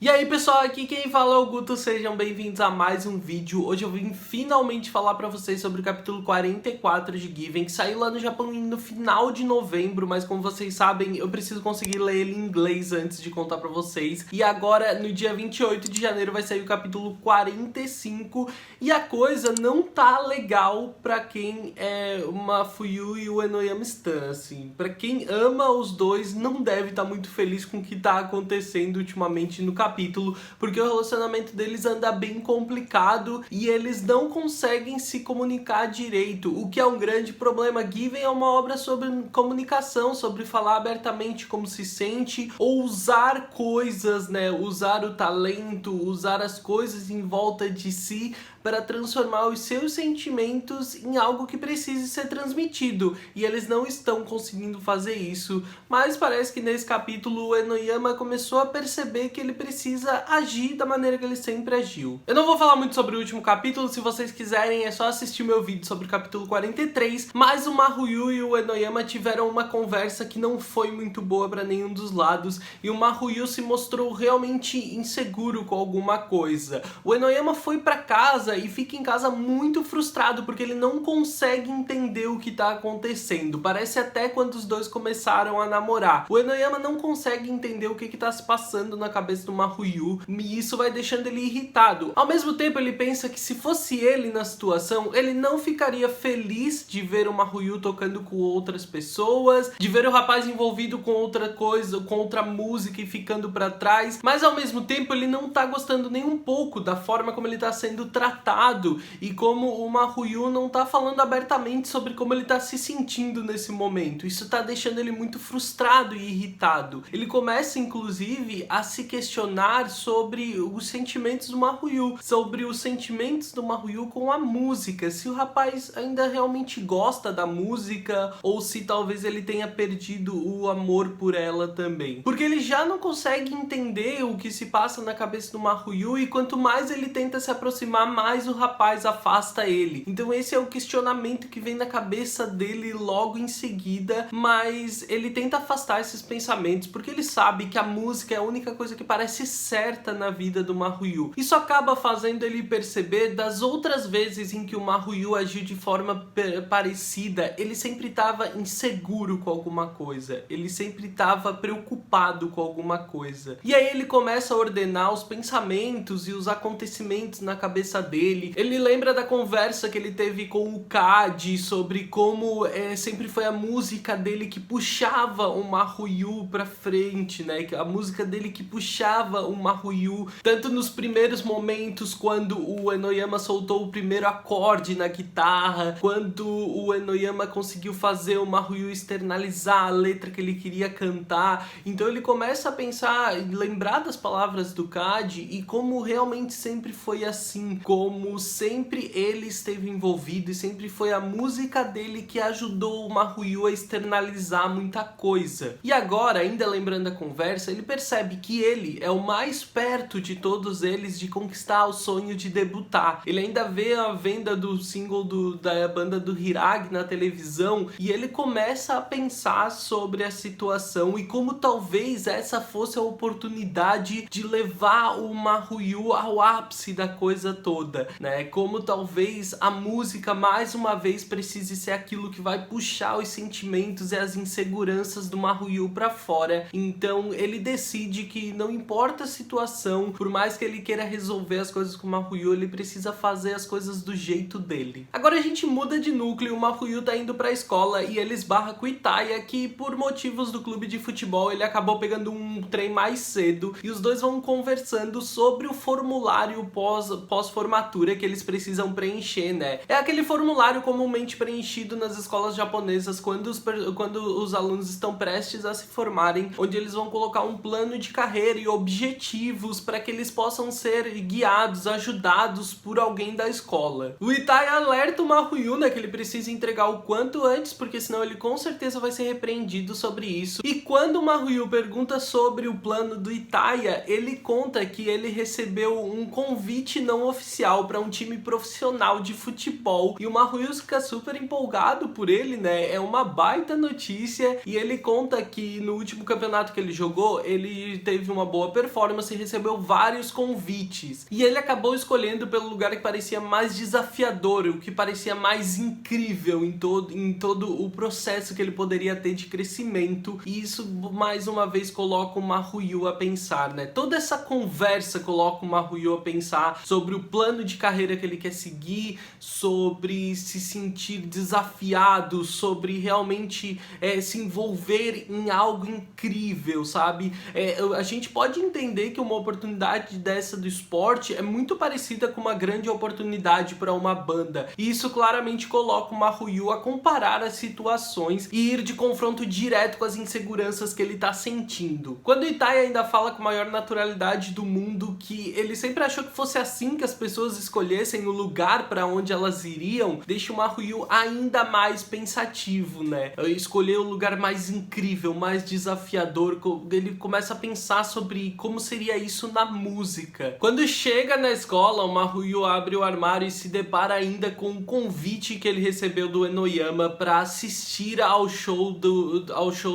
E aí pessoal, aqui quem fala é o Guto, sejam bem-vindos a mais um vídeo. Hoje eu vim finalmente falar pra vocês sobre o capítulo 44 de Given, que saiu lá no Japão no final de novembro, mas como vocês sabem, eu preciso conseguir ler ele em inglês antes de contar pra vocês. E agora, no dia 28 de janeiro, vai sair o capítulo 45, e a coisa não tá legal pra quem é uma Fuyu e o Enoyama Stan, assim. Pra quem ama os dois, não deve estar muito feliz com o que tá acontecendo ultimamente no capítulo, porque o relacionamento deles anda bem complicado e eles não conseguem se comunicar direito, o que é um grande problema. Given é uma obra sobre comunicação, sobre falar abertamente como se sente, ou usar coisas, né, usar o talento, usar as coisas em volta de si para transformar os seus sentimentos em algo que precise ser transmitido, e eles não estão conseguindo fazer isso, mas parece que nesse capítulo o Enoyama começou a perceber que ele precisa agir da maneira que ele sempre agiu. Eu não vou falar muito sobre o último capítulo, se vocês quiserem é só assistir meu vídeo sobre o capítulo 43, mas o Maruyu e o Enoyama tiveram uma conversa que não foi muito boa para nenhum dos lados, e o Maruyu se mostrou realmente inseguro com alguma coisa. O Enoyama foi para casa e fica em casa muito frustrado porque ele não consegue entender o que tá acontecendo. Parece até quando os dois começaram a namorar. O Enoyama não consegue entender o que tá se passando na cabeça do Maruyu e isso vai deixando ele irritado. Ao mesmo tempo ele pensa que se fosse ele na situação, ele não ficaria feliz de ver o Maruyu tocando com outras pessoas, de ver o rapaz envolvido com outra coisa, com outra música e ficando pra trás, mas ao mesmo tempo ele não tá gostando nem um pouco da forma como ele tá sendo tratado e como o Maruyu não tá falando abertamente sobre como ele tá se sentindo nesse momento. Isso tá deixando ele muito frustrado e irritado. Ele começa inclusive a se questionar sobre os sentimentos do Maruyu, sobre os sentimentos do Maruyu com a música, se o rapaz ainda realmente gosta da música ou se talvez ele tenha perdido o amor por ela também. Porque ele já não consegue entender o que se passa na cabeça do Maruyu e quanto mais ele tenta se aproximar, mais o rapaz afasta ele. Então esse é o questionamento que vem na cabeça dele logo em seguida, mas ele tenta afastar esses pensamentos porque ele sabe que a música é a única coisa que parece certa na vida do Maruyu. Isso acaba fazendo ele perceber das outras vezes em que o Maruyu agiu de forma parecida, ele sempre estava inseguro com alguma coisa, ele sempre estava preocupado com alguma coisa. E aí ele começa a ordenar os pensamentos e os acontecimentos na cabeça dele. Ele lembra da conversa que ele teve com o Kadi sobre como sempre foi a música dele que puxava o Maruyu pra frente, né? A música dele que puxava o Maruyu, tanto nos primeiros momentos quando o Enoyama soltou o primeiro acorde na guitarra, quando o Enoyama conseguiu fazer o Maruyu externalizar a letra que ele queria cantar. Então ele começa a pensar, lembrar das palavras do Kadi e como realmente sempre foi assim, como sempre ele esteve envolvido e sempre foi a música dele que ajudou o Maruyu a externalizar muita coisa. E agora, ainda lembrando a conversa, ele percebe que ele é o mais perto de todos eles de conquistar o sonho de debutar. Ele ainda vê a venda do single da banda do Hiragi na televisão e ele começa a pensar sobre a situação e como talvez essa fosse a oportunidade de levar o Maruyu ao ápice da coisa toda, né? Como talvez a música mais uma vez precise ser aquilo que vai puxar os sentimentos e as inseguranças do Maruyu pra fora. Então ele decide que não importa a situação, por mais que ele queira resolver as coisas com o Maruyu, ele precisa fazer as coisas do jeito dele. Agora a gente muda de núcleo, o Maruyu tá indo pra escola e ele esbarra com o Itaya, que por motivos do clube de futebol ele acabou pegando um trem mais cedo e os dois vão conversando sobre o formulário pós-formatura que eles precisam preencher, né? É aquele formulário comumente preenchido nas escolas japonesas quando os alunos estão prestes a se formarem, onde eles vão colocar um plano de carreira e objetivos para que eles possam ser guiados, ajudados por alguém da escola. O Itaya alerta o Maruyu, né, que ele precisa entregar o quanto antes, porque senão ele com certeza vai ser repreendido sobre isso. E quando o Maruyu pergunta sobre o plano do Itaya, ele conta que ele recebeu um convite não oficial legal pra um time profissional de futebol. E o Mahuyu fica super empolgado por ele, né? É uma baita notícia. E ele conta que no último campeonato que ele jogou, ele teve uma boa performance e recebeu vários convites. E ele acabou escolhendo pelo lugar que parecia mais desafiador, o que parecia mais incrível em todo o processo que ele poderia ter de crescimento. E isso, mais uma vez, coloca o Mahuyu a pensar, né? Toda essa conversa coloca o Mahuyu a pensar sobre o plano de carreira que ele quer seguir, sobre se sentir desafiado, sobre realmente se envolver em algo incrível, sabe? A gente pode entender que uma oportunidade dessa do esporte é muito parecida com uma grande oportunidade para uma banda. E isso claramente coloca o Mahuyu a comparar as situações e ir de confronto direto com as inseguranças que ele tá sentindo. Quando o Itai ainda fala com a maior naturalidade do mundo que ele sempre achou que fosse assim que as pessoas escolhessem o lugar para onde elas iriam, deixa o Mahuyu ainda mais pensativo, né? Escolher o lugar mais incrível, mais desafiador. Ele começa a pensar sobre como seria isso na música. Quando chega na escola, o Mahuyu abre o armário e se depara ainda com um convite que ele recebeu do Enoyama para assistir ao show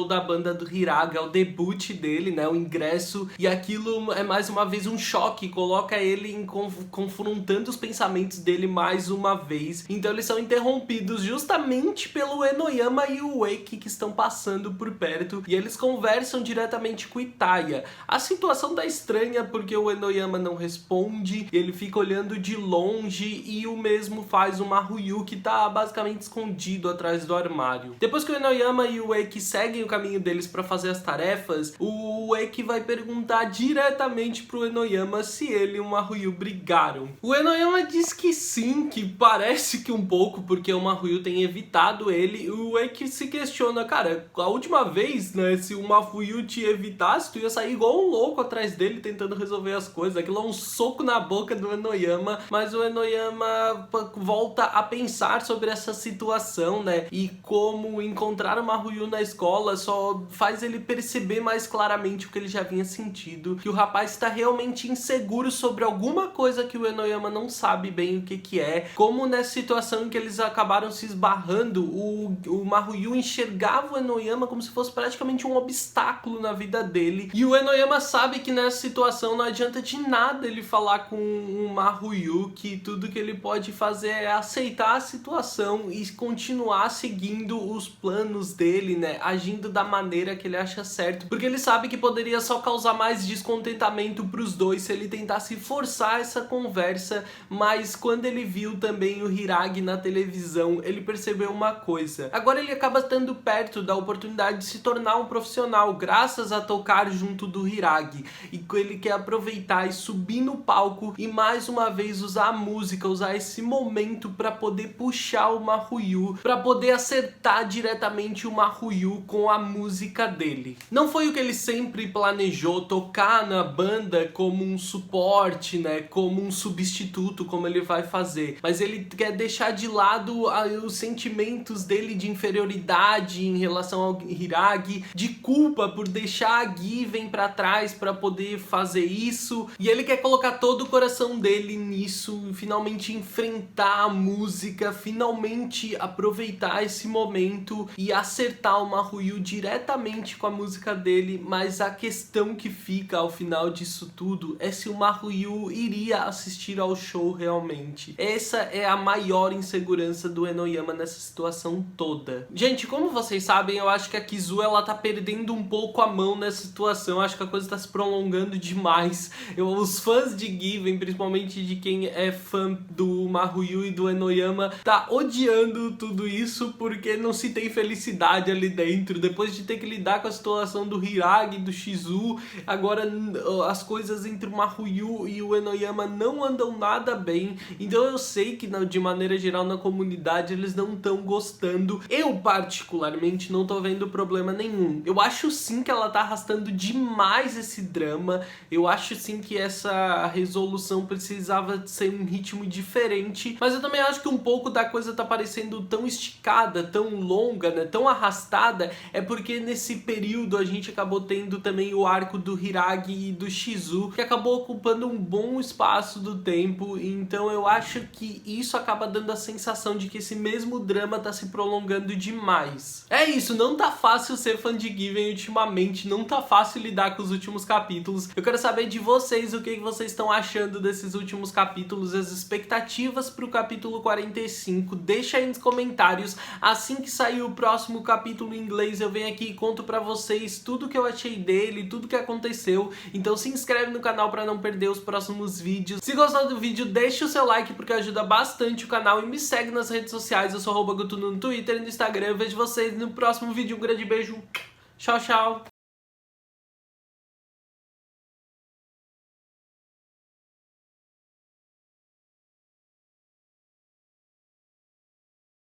da banda do Hiraga, ao debut dele, né? O ingresso. E aquilo é mais uma vez um choque, coloca ele confrontando os pensamentos dele mais uma vez. Então eles são interrompidos justamente pelo Enoyama e o Ueki, que estão passando por perto, e eles conversam diretamente com o Itaya. A situação tá estranha porque o Enoyama não responde, ele fica olhando de longe, e o mesmo faz o Mahuyu, que tá basicamente escondido atrás do armário. Depois que o Enoyama e o Ueki seguem o caminho deles para fazer as tarefas, o Ueki vai perguntar diretamente pro Enoyama se ele e o Mahuyu brigaram. O Enoyama diz que sim, que parece que um pouco, porque o Mahuyu tem evitado ele, e o Ueki se questiona, cara, a última vez, né, se o Mahuyu te evitasse, tu ia sair igual um louco atrás dele tentando resolver as coisas. Aquilo é um soco na boca do Enoyama, mas o Enoyama volta a pensar sobre essa situação, né, e como encontrar o Mahuyu na escola só faz ele perceber mais claramente o que ele já vinha sentido, que o rapaz está realmente inseguro sobre alguma coisa que o Enoyama não sabe bem o que é, como nessa situação em que eles acabaram se esbarrando, o Mahuyu enxergava o Enoyama como se fosse praticamente um obstáculo na vida dele, e o Enoyama sabe que nessa situação não adianta de nada ele falar com o Mahuyu, que tudo que ele pode fazer é aceitar a situação e continuar seguindo os planos dele, né, agindo da maneira que ele acha certo, porque ele sabe que poderia só causar mais descontentamento pros dois se ele tentasse forçar essa conversa. Mas quando ele viu também o Hiragi na televisão, ele percebeu uma coisa: agora ele acaba estando perto da oportunidade de se tornar um profissional, graças a tocar junto do Hiragi, e ele quer aproveitar e subir no palco e mais uma vez usar a música, usar esse momento para poder puxar o Mahuyu, para poder acertar diretamente o Mahuyu com a música dele. Não foi o que ele sempre planejou, tocar na banda como um suporte, né, como um substituto, como ele vai fazer, mas ele quer deixar de lado os sentimentos dele de inferioridade em relação ao Hiragi, de culpa por deixar a Given pra trás para poder fazer isso, e ele quer colocar todo o coração dele nisso, finalmente enfrentar a música, finalmente aproveitar esse momento e acertar o Mahuyu diretamente com a música dele. Mas a questão que fica ao final disso tudo é se o Mahuyu iria assistir ao show realmente. Essa é a maior insegurança do Enoyama nessa situação toda. Gente, como vocês sabem, eu acho que a Kizu, ela tá perdendo um pouco a mão nessa situação. Eu acho que a coisa tá se prolongando demais. Os fãs de Given, principalmente de quem é fã do Mahuyu e do Enoyama, tá odiando tudo isso porque não se tem felicidade ali dentro. Depois de ter que lidar com a situação do Hiragi, do Shizu, agora as coisas entre o Mahuyu e o Enoyama não andam nada bem. Então eu sei que de maneira geral na comunidade eles não estão gostando. Eu particularmente não tô vendo problema nenhum. Eu acho sim que ela tá arrastando demais esse drama. Eu acho sim que essa resolução precisava ser um ritmo diferente, mas eu também acho que um pouco da coisa tá parecendo tão esticada, tão longa, né, tão arrastada, é porque nesse período a gente acabou tendo também o arco do Hiragi e do Shizu, que acabou ocupando um bom espaço do tempo. tempo, então eu acho que isso acaba dando a sensação de que esse mesmo drama tá se prolongando demais. É isso, não tá fácil ser fã de Given ultimamente, não tá fácil lidar com os últimos capítulos. Eu quero saber de vocês o que vocês estão achando desses últimos capítulos, as expectativas pro capítulo 45, deixa aí nos comentários. Assim que sair o próximo capítulo em inglês, eu venho aqui e conto pra vocês tudo que eu achei dele, tudo que aconteceu. Então se inscreve no canal pra não perder os próximos vídeos. Se gostou do vídeo, deixa o seu like porque ajuda bastante o canal e me segue nas redes sociais. Eu sou @gutuno no Twitter e no Instagram. Eu vejo vocês no próximo vídeo. Um grande beijo. Tchau, tchau.